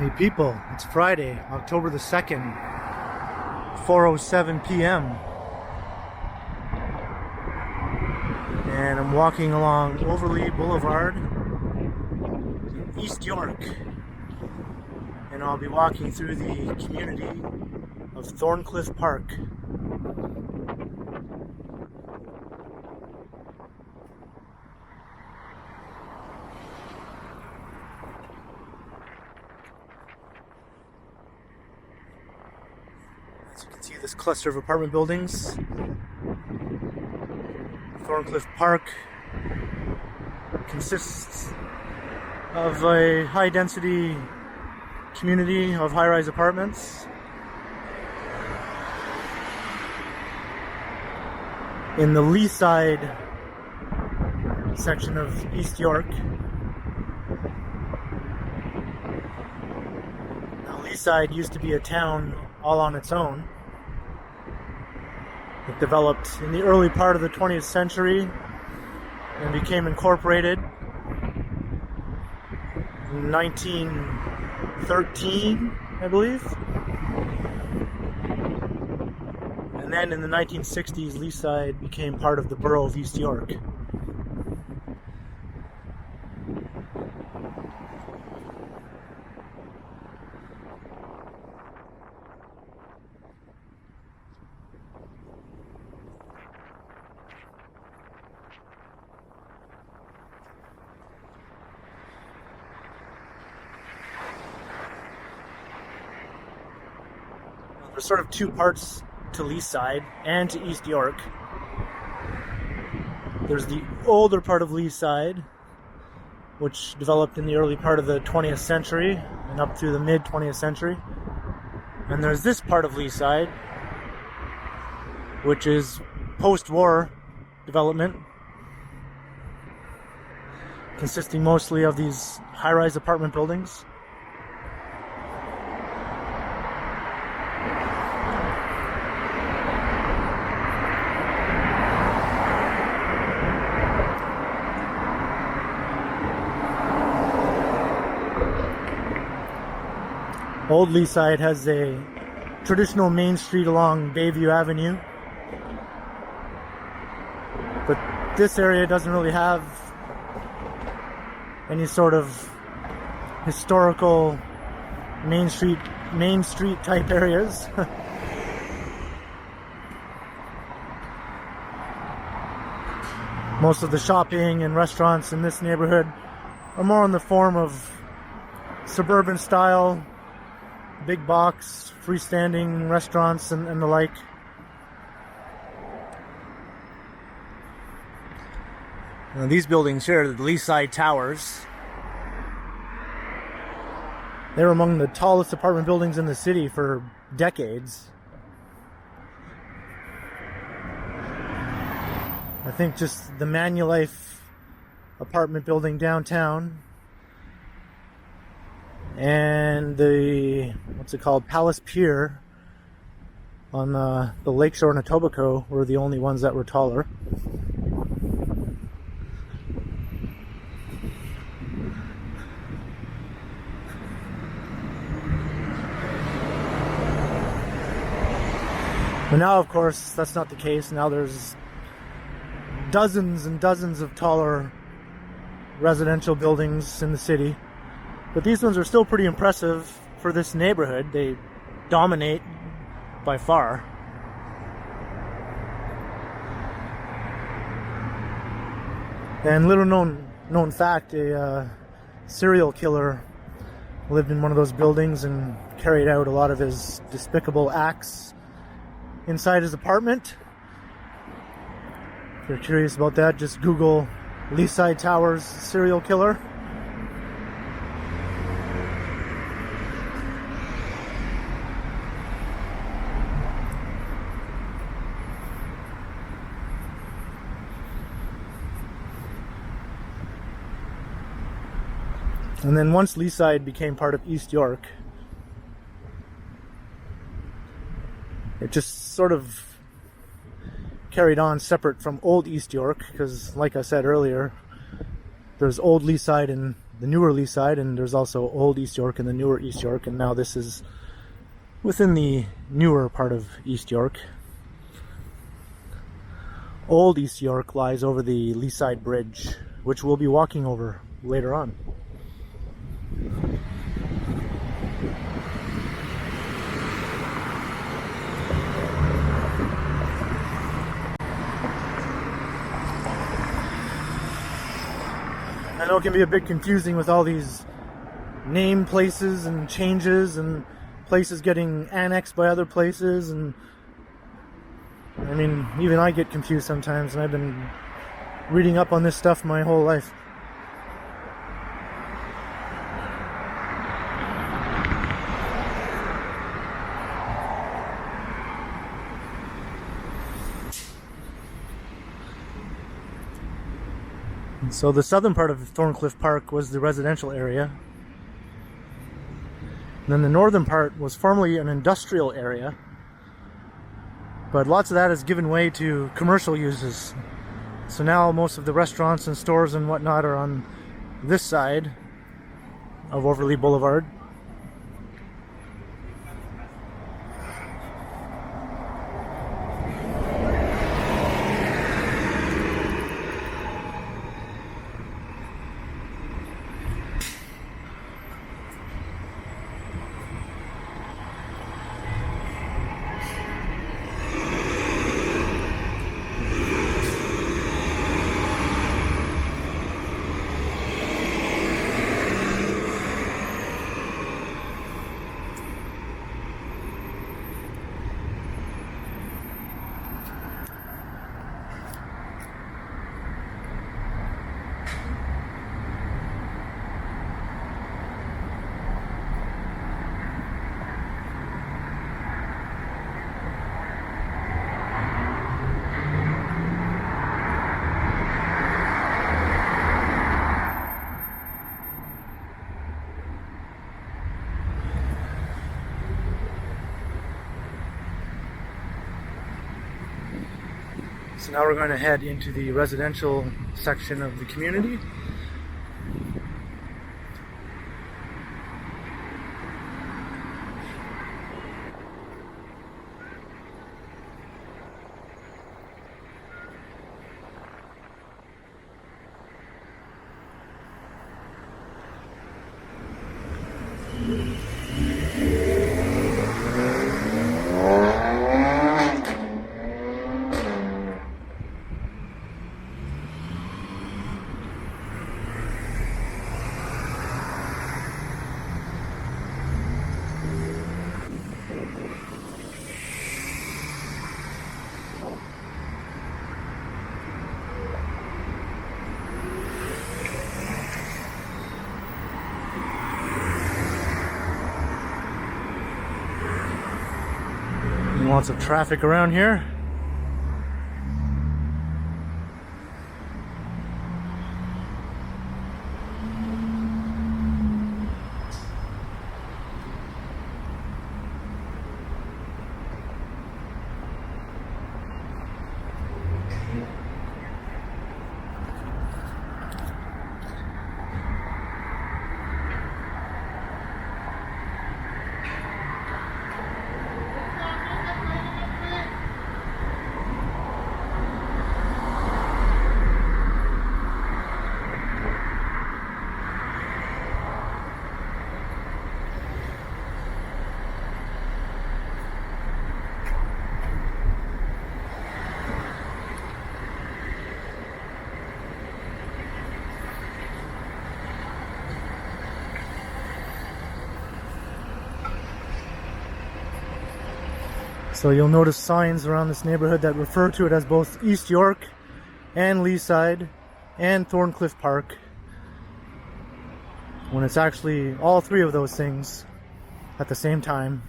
Hey people, it's Friday, October the 2nd, 4:07 p.m. And I'm walking along Overlea Blvd in East York. And I'll be walking through the community of Thorncliffe Park. As you can see, this cluster of apartment buildings, Thorncliffe Park, consists of a high-density community of high-rise apartments. In the Leaside section of East York. Now, Leaside used to be a town all on its own. It developed in the early part of the 20th century and became incorporated in 1913, I believe. And then in the 1960s, Leaside became part of the borough of East York. There's sort of two parts to Leaside and to East York. There's the older part of Leaside, which developed in the early part of the 20th century and up through the mid 20th century. And there's this part of Leaside, which is post-war development, consisting mostly of these high-rise apartment buildings. Old Leaside has a traditional main street along Bayview Avenue, but this area doesn't really have any sort of historical main street type areas. Most of the shopping and restaurants in this neighborhood are more in the form of suburban style, big box, freestanding restaurants and the like. Now, these buildings here, the Leaside Towers, they were among the tallest apartment buildings in the city for decades. I think just the Manulife apartment building downtown and the, what's it called, Palace Pier on the lakeshore in Etobicoke were the only ones that were taller. But now, of course, that's not the case. Now there's dozens and dozens of taller residential buildings in the city. But these ones are still pretty impressive for this neighborhood. They dominate by far. And little known fact, a serial killer lived in one of those buildings and carried out a lot of his despicable acts inside his apartment. If you're curious about that, just Google Leaside Towers serial killer. And then once Leaside became part of East York, it just sort of carried on separate from Old East York, because like I said earlier, there's Old Leaside and the newer Leaside, and there's also Old East York and the newer East York, and now this is within the newer part of East York. Old East York lies over the Leaside Bridge, which we'll be walking over later on. I know it can be a bit confusing with all these name places and changes and places getting annexed by other places, and I mean, even I get confused sometimes, and I've been reading up on this stuff my whole life. So the southern part of Thorncliffe Park was the residential area. And then the northern part was formerly an industrial area. But lots of that has given way to commercial uses. So now most of the restaurants and stores and whatnot are on this side of Overlea Blvd. So now we're going to head into the residential section of the community. Lots of traffic around here. So you'll notice signs around this neighborhood that refer to it as both East York and Leaside and Thorncliffe Park, when it's actually all three of those things at the same time.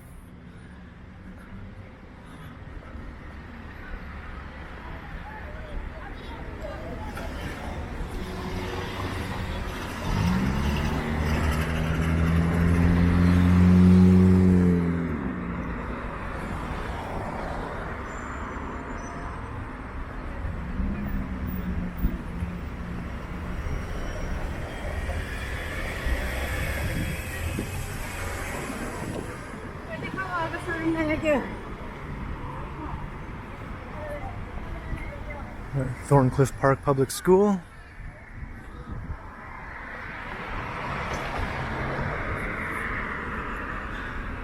Thank you. Thorncliffe Park Public School.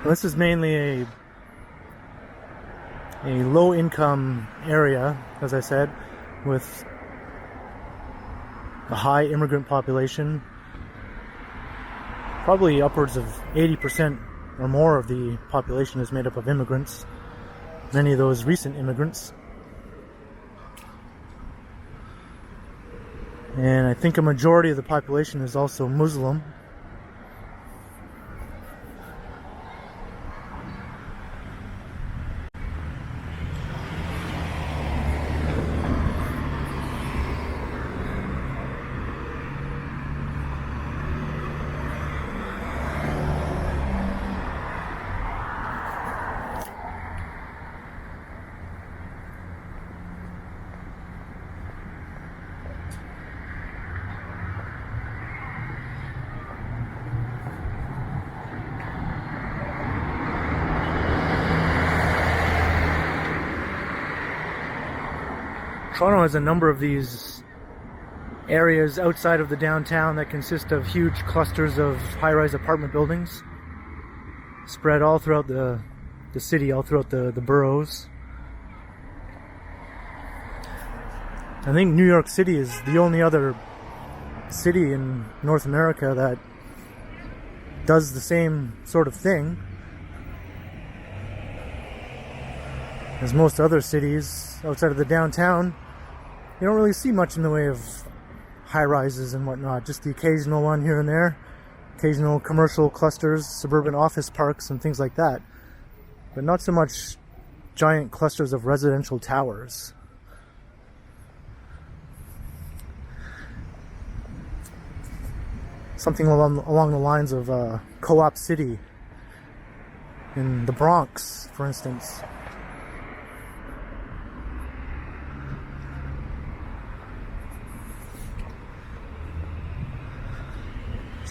This is mainly a low-income area, as I said, with a high immigrant population. Probably upwards of 80% or more of the population is made up of immigrants. Many of those recent immigrants. And I think a majority of the population is also Muslim. Toronto has a number of these areas outside of the downtown that consist of huge clusters of high-rise apartment buildings spread all throughout the city, all throughout the boroughs. I think New York City is the only other city in North America that does the same sort of thing as most other cities outside of the downtown. You don't really see much in the way of high-rises and whatnot, just the occasional one here and there, occasional commercial clusters, suburban office parks and things like that, but not so much giant clusters of residential towers. Something along the lines of Co-op City in the Bronx, for instance.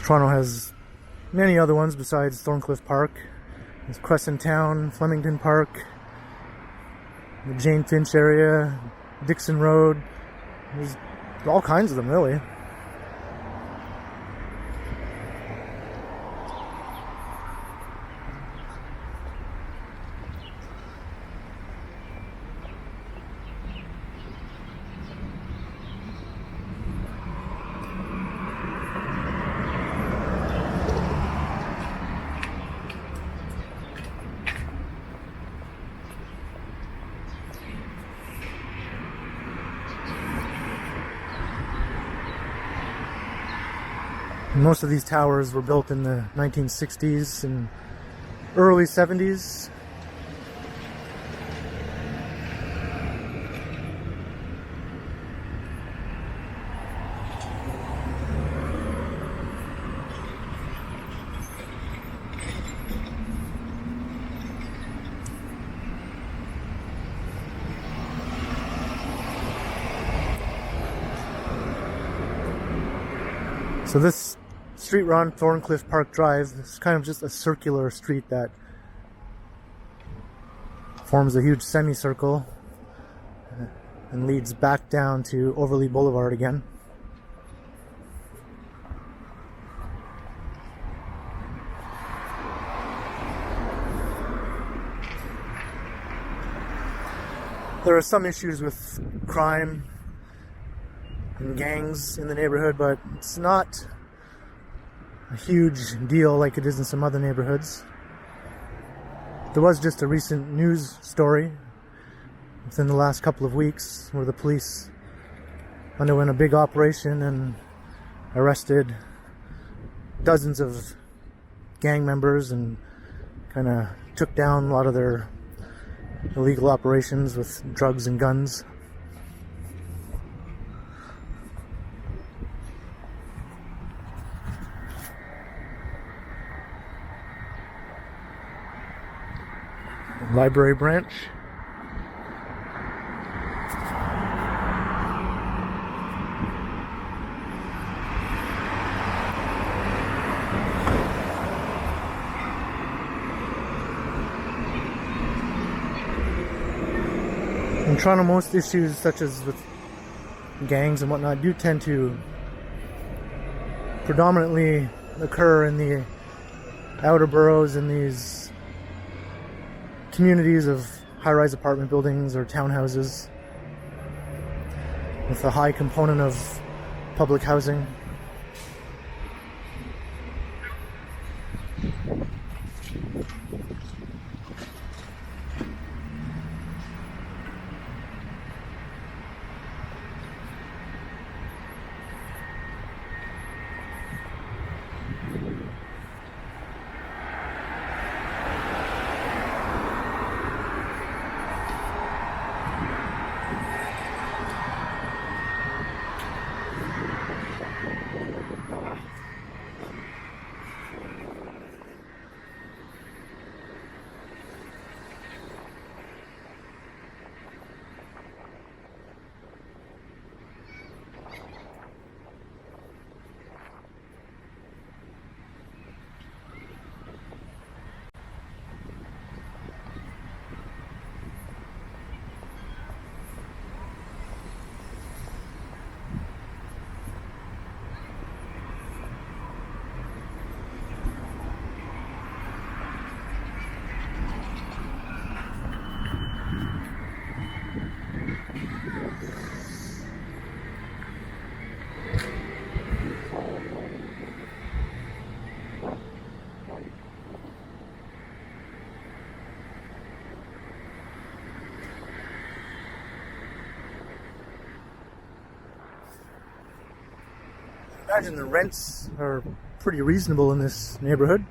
Toronto has many other ones besides Thorncliffe Park. There's Crescent Town, Flemington Park, the Jane Finch area, Dixon Road. There's all kinds of them, really. Most of these towers were built in the 1960s and early 70s. So this street we're on, Thorncliffe Park Drive, is kind of just a circular street that forms a huge semicircle and leads back down to Overlea Blvd again. There are some issues with crime and gangs in the neighborhood, but it's not a huge deal like it is in some other neighborhoods. There was just a recent news story within the last couple of weeks where the police underwent a big operation and arrested dozens of gang members and kind of took down a lot of their illegal operations with drugs and guns. Library branch. In Toronto, most issues such as with gangs and whatnot do tend to predominantly occur in the outer boroughs, in these communities of high-rise apartment buildings or townhouses with a high component of public housing. I imagine the rents are pretty reasonable in this neighborhood.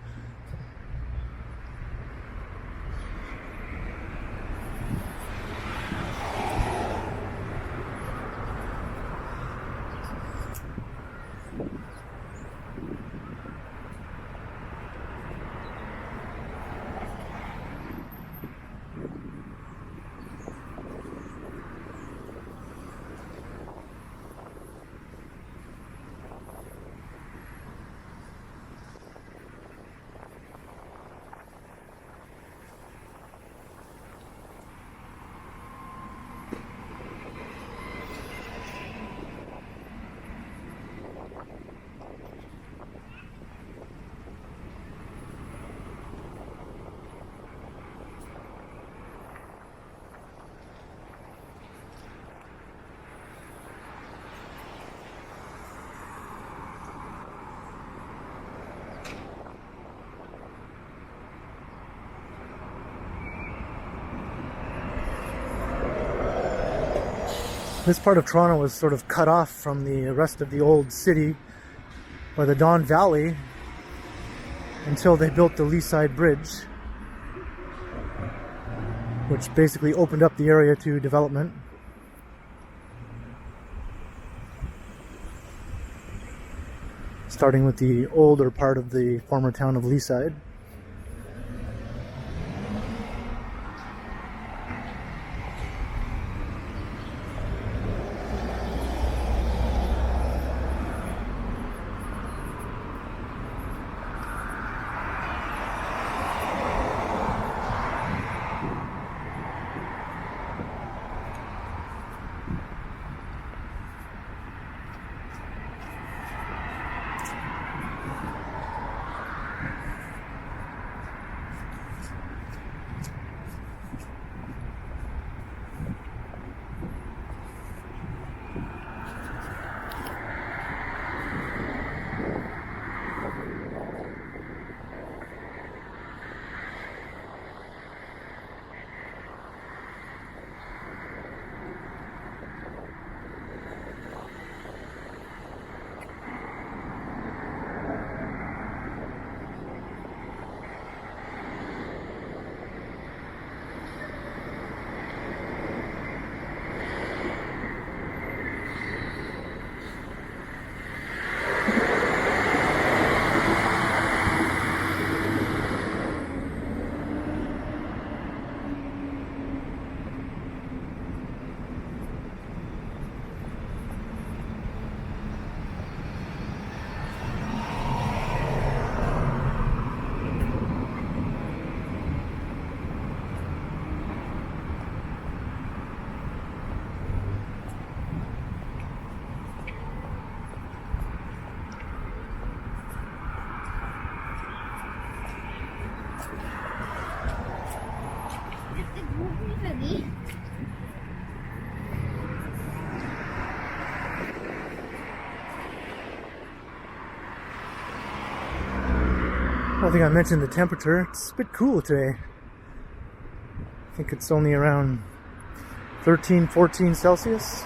This part of Toronto was sort of cut off from the rest of the old city by the Don Valley until they built the Leaside Bridge, which basically opened up the area to development. Starting with the older part of the former town of Leaside. don't think I mentioned the temperature. It's a bit cool today. I think it's only around 13, 14 Celsius.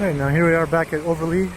Alright, now here we are back at Overlea.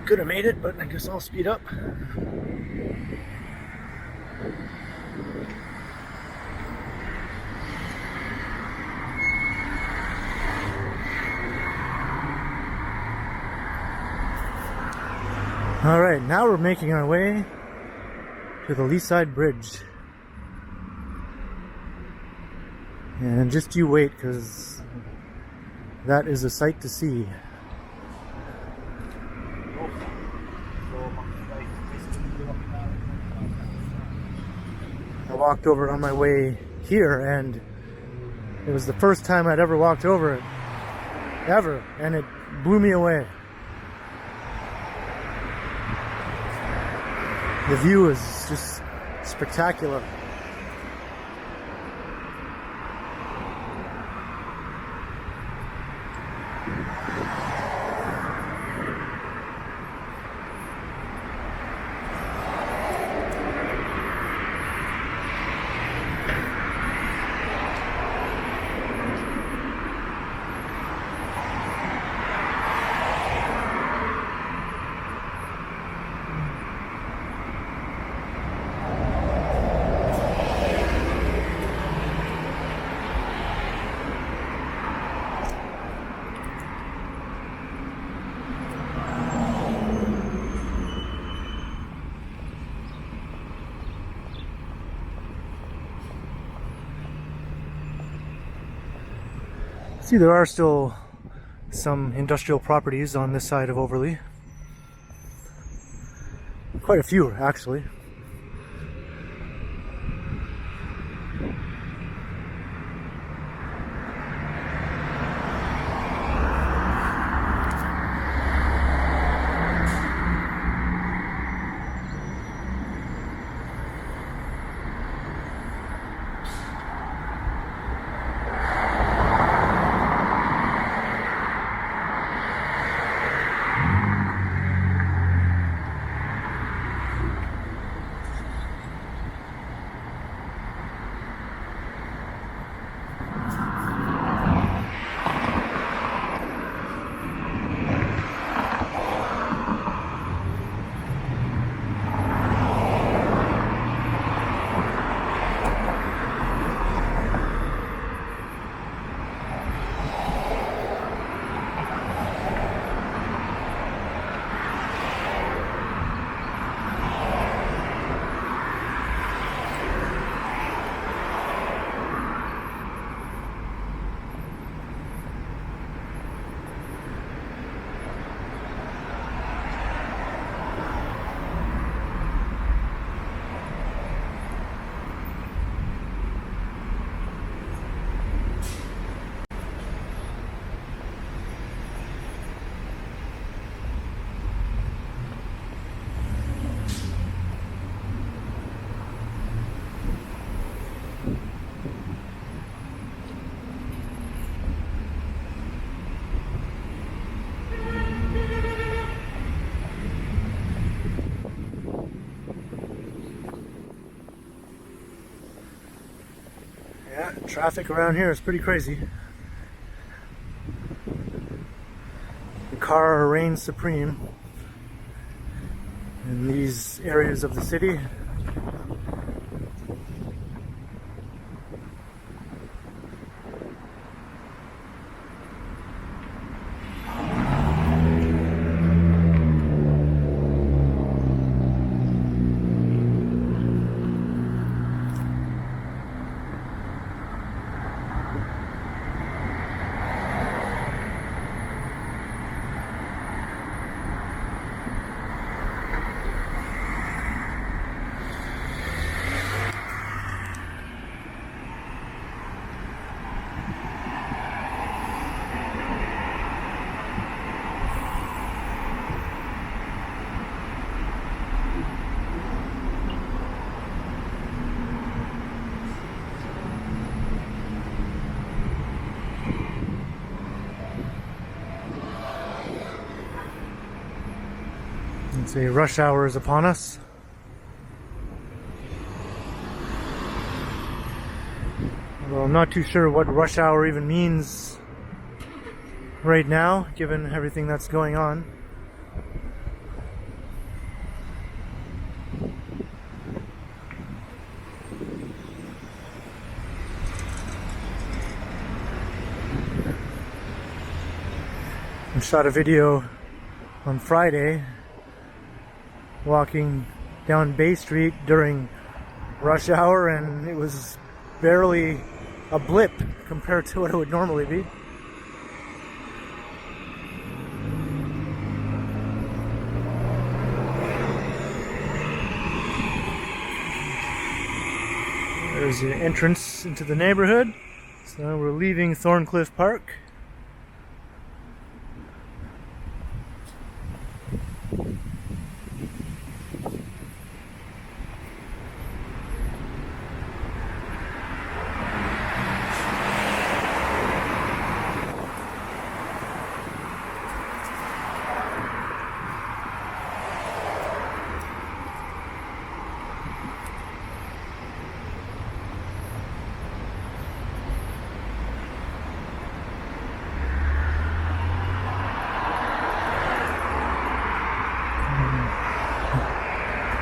Could have made it, but I guess I'll speed up. All right, now we're making our way to the Leaside Bridge. And just you wait, because that is a sight to see. I walked over on my way here, and it was the first time I'd ever walked over it, ever, and it blew me away. The view is just spectacular. See, there are still some industrial properties on this side of Overlea. Quite a few, actually. Yeah, traffic around here is pretty crazy. The car reigns supreme in these areas of the city. It's a rush hour is upon us. Although I'm not too sure what rush hour even means right now, given everything that's going on. I shot a video on Friday walking down Bay Street during rush hour, and it was barely a blip compared to what it would normally be. There's the entrance into the neighborhood. So we're leaving Thorncliffe Park.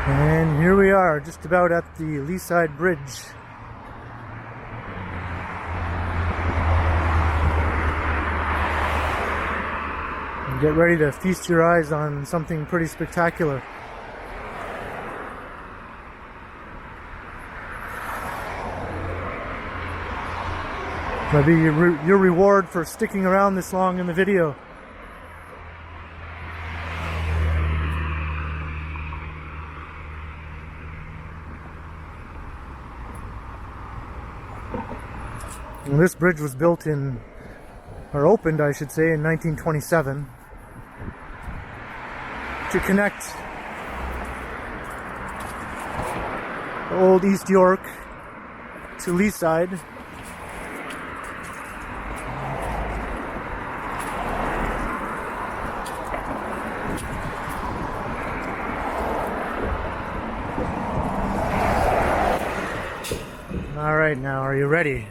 And here we are, just about at the Leaside Bridge. And get ready to feast your eyes on something pretty spectacular. That'll be your reward for sticking around this long in the video. And this bridge was built in, or opened I should say, in 1927 to connect old East York to Leaside. All right, now are you ready?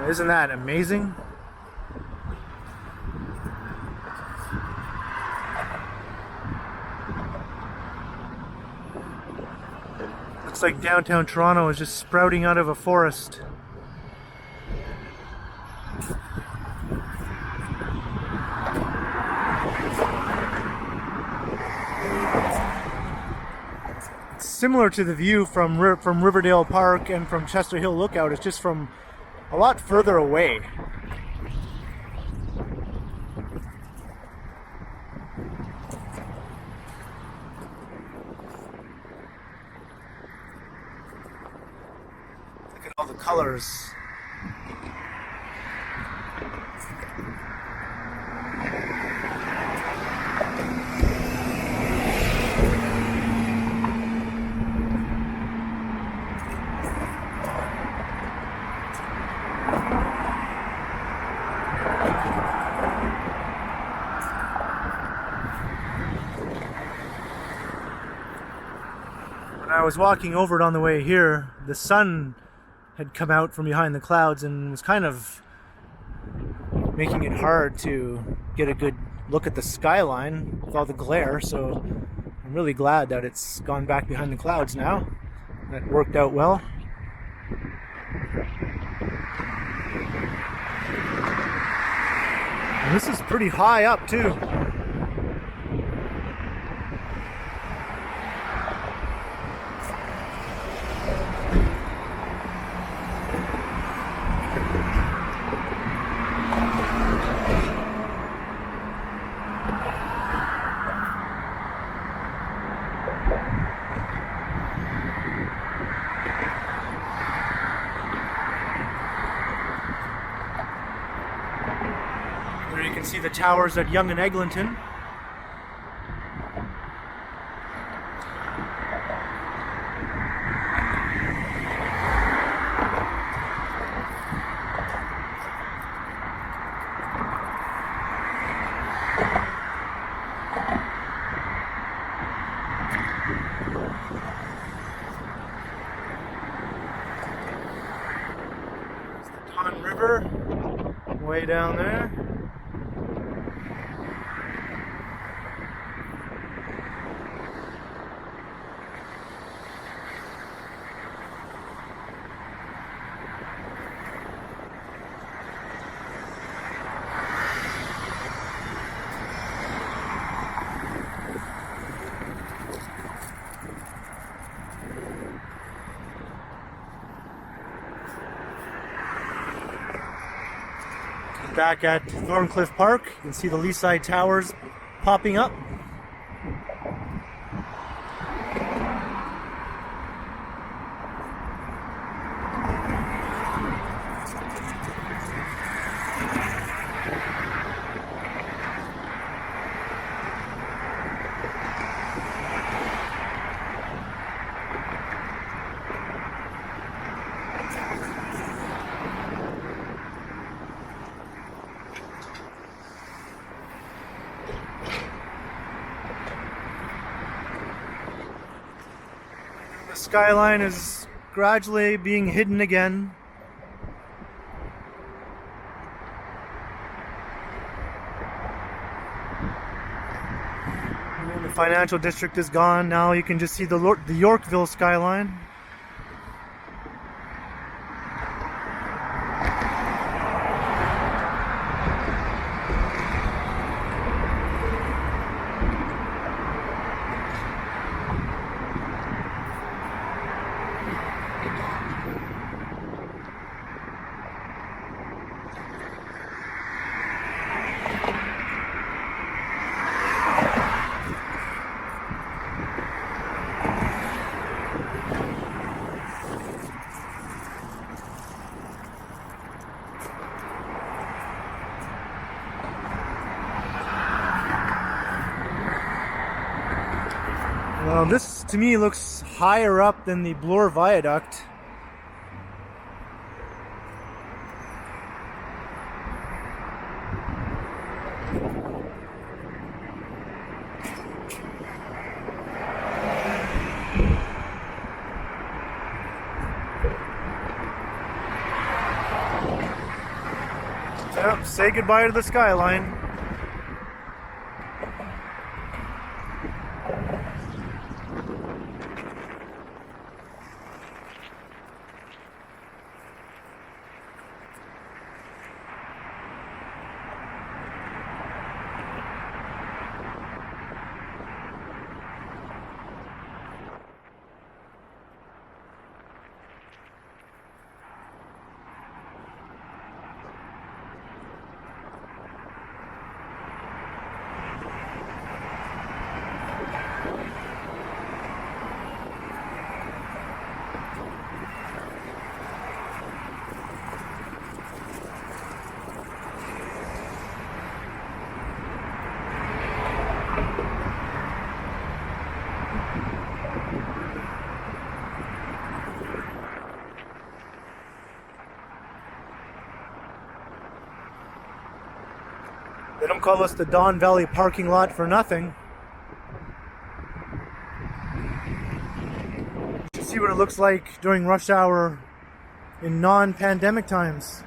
Isn't that amazing? Looks like downtown Toronto is just sprouting out of a forest. It's similar to the view from Riverdale Park and from Chester Hill Lookout. It's just from a lot further away. Look at all the colors. I was walking over it on the way here, the sun had come out from behind the clouds and was kind of making it hard to get a good look at the skyline with all the glare, so I'm really glad that it's gone back behind the clouds now. That worked out well. And this is pretty high up too. There you can see the towers at Yonge and Eglinton. River way down there. Back at Thorncliffe Park, you can see the Leaside towers popping up. The skyline is gradually being hidden again. financial district is gone. Now you can just see the Yorkville skyline. Well, this to me looks higher up than the Bloor Viaduct. Yep, say goodbye to the skyline. They don't call us the Don Valley parking lot for nothing. You should see what it looks like during rush hour in non-pandemic times.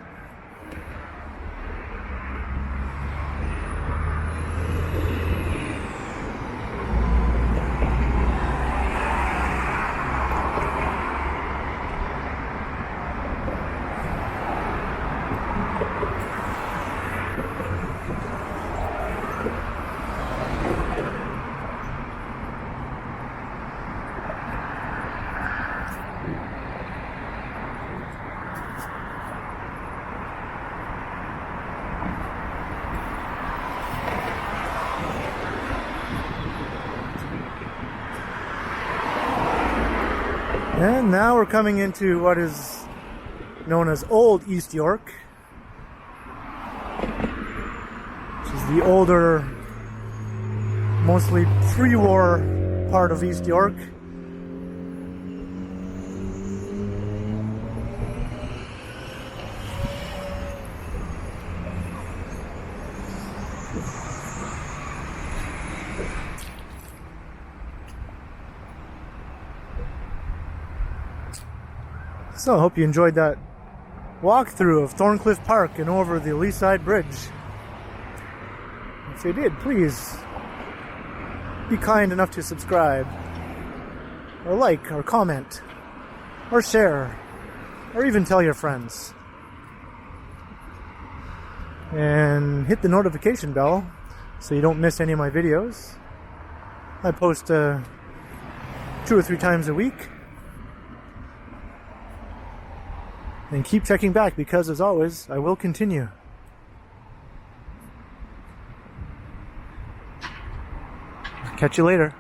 And now we're coming into what is known as Old East York, which is the older, mostly pre-war part of East York. So I hope you enjoyed that walkthrough of Thorncliffe Park and over the Leaside Bridge. If you did, please be kind enough to subscribe, or like, or comment, or share, or even tell your friends. And hit the notification bell so you don't miss any of my videos. I post 2 or 3 times a week. And keep checking back because, as always, I will continue. Catch you later.